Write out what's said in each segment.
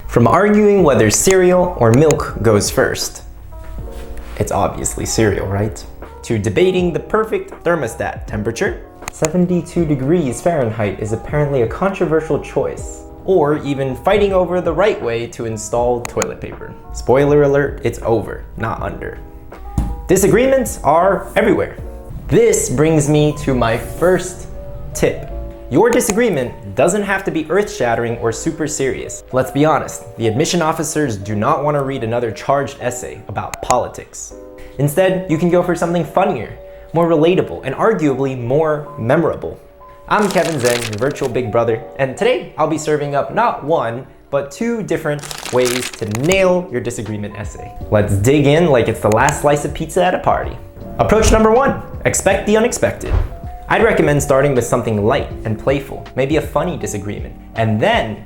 From arguing whether cereal or milk goes first, it's obviously cereal, right? To debating the perfect thermostat temperature, 72 degrees Fahrenheit is apparently a controversial choice. Or even fighting over the right way to install toilet paper. Spoiler alert, it's over, not under. Disagreements are everywhere. This brings me to my first tip. Your disagreement doesn't have to be earth-shattering or super serious. Let's be honest, the admission officers do not want to read another charged essay about politics. Instead, you can go for something funnier, more relatable, and arguably more memorable. I'm Kevin Zeng, your virtual big brother, and today I'll be serving up not one, but two different ways to nail your disagreement essay. Let's dig in like it's the last slice of pizza at a party. Approach number one, expect the unexpected. I'd recommend starting with something light and playful, maybe a funny disagreement, and then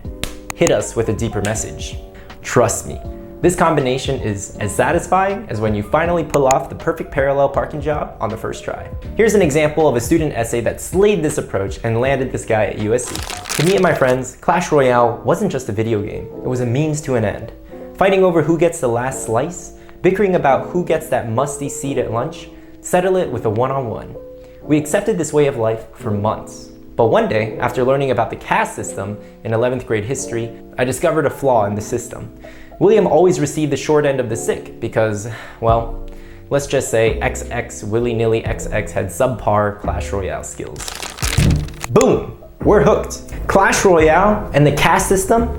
hit us with a deeper message. Trust me, this combination is as satisfying as when you finally pull off the perfect parallel parking job on the first try. Here's an example of a student essay that slayed this approach and landed this guy at USC. To me and my friends, Clash Royale wasn't just a video game, it was a means to an end. Fighting over who gets the last slice, bickering about who gets that musty seat at lunch, settle it with a one-on-one. We accepted this way of life for months. But one day, after learning about the caste system in 11th grade history, I discovered a flaw in the system. William always received the short end of the stick because, well, let's just say XX willy-nilly XX had subpar Clash Royale skills. Boom, we're hooked. Clash Royale and the caste system?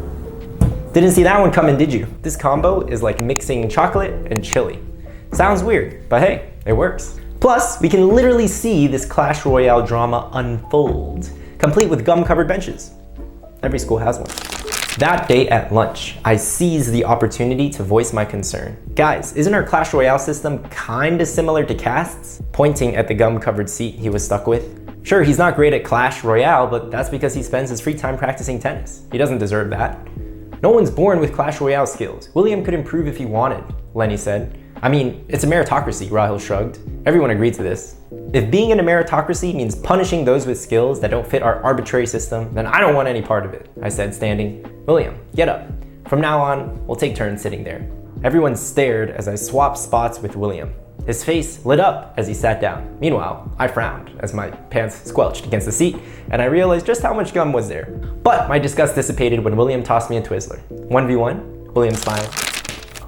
Didn't see that one coming, did you? This combo is like mixing chocolate and chili. Sounds weird, but hey, it works. Plus, we can literally see this Clash Royale drama unfold, complete with gum-covered benches. Every school has one. That day at lunch, I seized the opportunity to voice my concern. Guys, isn't our Clash Royale system kinda similar to castes? Pointing at the gum-covered seat he was stuck with. Sure, he's not great at Clash Royale, but that's because he spends his free time practicing tennis. He doesn't deserve that. No one's born with Clash Royale skills. William could improve if he wanted, Lenny said. I mean, it's a meritocracy, Rahil shrugged. Everyone agreed to this. If being in a meritocracy means punishing those with skills that don't fit our arbitrary system, then I don't want any part of it, I said, standing. William, get up. From now on, we'll take turns sitting there. Everyone stared as I swapped spots with William. His face lit up as he sat down. Meanwhile, I frowned as my pants squelched against the seat, and I realized just how much gum was there. But my disgust dissipated when William tossed me a Twizzler. 1v1, William smiled.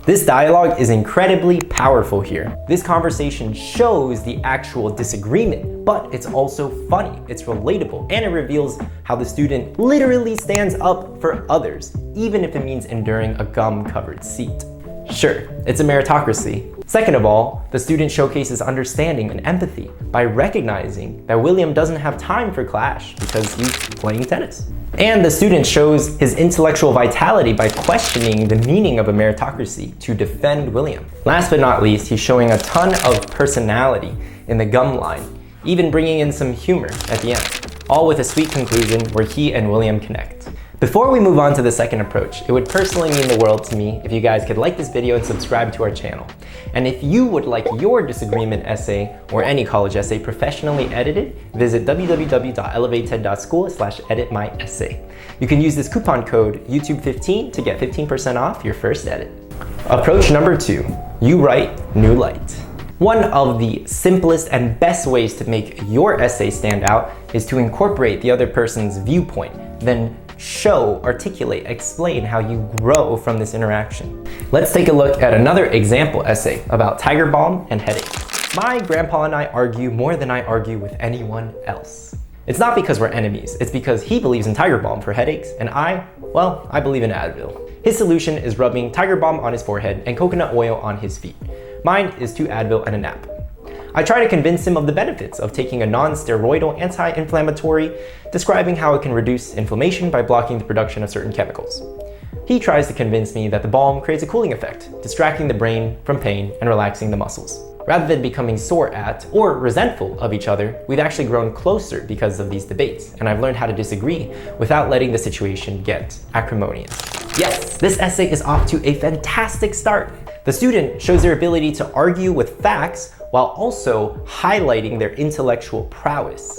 This dialogue is incredibly powerful here. This conversation shows the actual disagreement, but it's also funny, it's relatable, and it reveals how the student literally stands up for others, even if it means enduring a gum-covered seat. Sure, it's a meritocracy. Second of all, the student showcases understanding and empathy by recognizing that William doesn't have time for Clash because he's playing tennis. And the student shows his intellectual vitality by questioning the meaning of a meritocracy to defend William. Last but not least, he's showing a ton of personality in the gum line, even bringing in some humor at the end, all with a sweet conclusion where he and William connect. Before we move on to the second approach, it would personally mean the world to me if you guys could like this video and subscribe to our channel. And if you would like your disagreement essay or any college essay professionally edited, visit www.elevated.school/editmyessay. You can use this coupon code YouTube15 to get 15% off your first edit. Approach number two, you write new light. One of the simplest and best ways to make your essay stand out is to incorporate the other person's viewpoint, then show, articulate, explain how you grow from this interaction. Let's take a look at another example essay about tiger balm and headaches. My grandpa and I argue more than I argue with anyone else. It's not because we're enemies, it's because he believes in tiger balm for headaches and I believe in Advil. His solution is rubbing tiger balm on his forehead and coconut oil on his feet. Mine is 2 Advil and a nap. I try to convince him of the benefits of taking a non-steroidal anti-inflammatory, describing how it can reduce inflammation by blocking the production of certain chemicals. He tries to convince me that the balm creates a cooling effect, distracting the brain from pain and relaxing the muscles. Rather than becoming sore at or resentful of each other, we've actually grown closer because of these debates, and I've learned how to disagree without letting the situation get acrimonious. Yes, this essay is off to a fantastic start. The student shows their ability to argue with facts while also highlighting their intellectual prowess.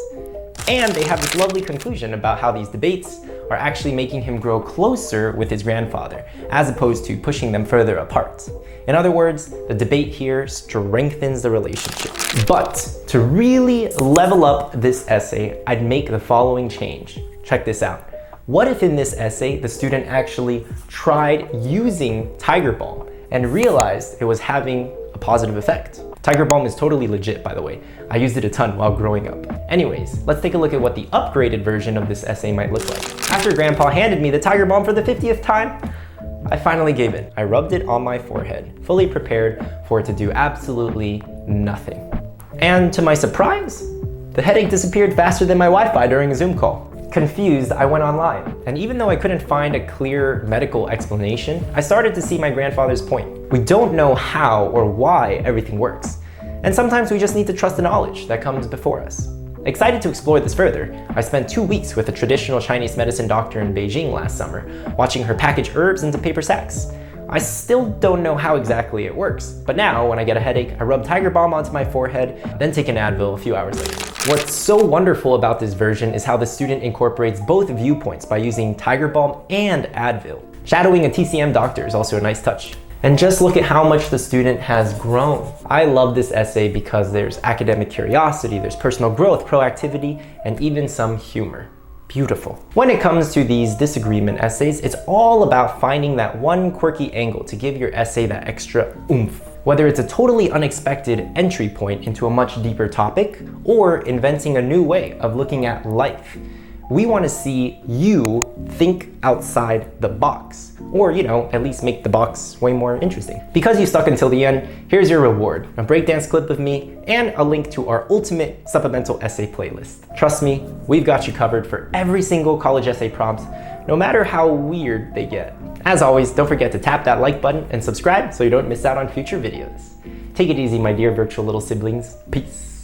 And they have this lovely conclusion about how these debates are actually making him grow closer with his grandfather, as opposed to pushing them further apart. In other words, the debate here strengthens the relationship. But to really level up this essay, I'd make the following change. Check this out. What if in this essay, the student actually tried using Tiger Balm and realized it was having a positive effect? Tiger Balm is totally legit, by the way. I used it a ton while growing up. Anyways, let's take a look at what the upgraded version of this essay might look like. After Grandpa handed me the Tiger Balm for the 50th time, I finally gave in. I rubbed it on my forehead, fully prepared for it to do absolutely nothing. And to my surprise, the headache disappeared faster than my Wi-Fi during a Zoom call. Confused, I went online. And even though I couldn't find a clear medical explanation, I started to see my grandfather's point. We don't know how or why everything works. And sometimes we just need to trust the knowledge that comes before us. Excited to explore this further, I spent 2 weeks with a traditional Chinese medicine doctor in Beijing last summer, watching her package herbs into paper sacks. I still don't know how exactly it works, but now when I get a headache, I rub Tiger Balm onto my forehead, then take an Advil a few hours later. What's so wonderful about this version is how the student incorporates both viewpoints by using Tiger Balm and Advil. Shadowing a TCM doctor is also a nice touch. And just look at how much the student has grown. I love this essay because there's academic curiosity, there's personal growth, proactivity, and even some humor. Beautiful. When it comes to these disagreement essays, it's all about finding that one quirky angle to give your essay that extra oomph. Whether it's a totally unexpected entry point into a much deeper topic, or inventing a new way of looking at life. We want to see you think outside the box, or at least make the box way more interesting. Because you stuck until the end, here's your reward, a breakdance clip of me, and a link to our ultimate supplemental essay playlist. Trust me, we've got you covered for every single college essay prompt, no matter how weird they get. As always, don't forget to tap that like button and subscribe so you don't miss out on future videos. Take it easy, my dear virtual little siblings. Peace.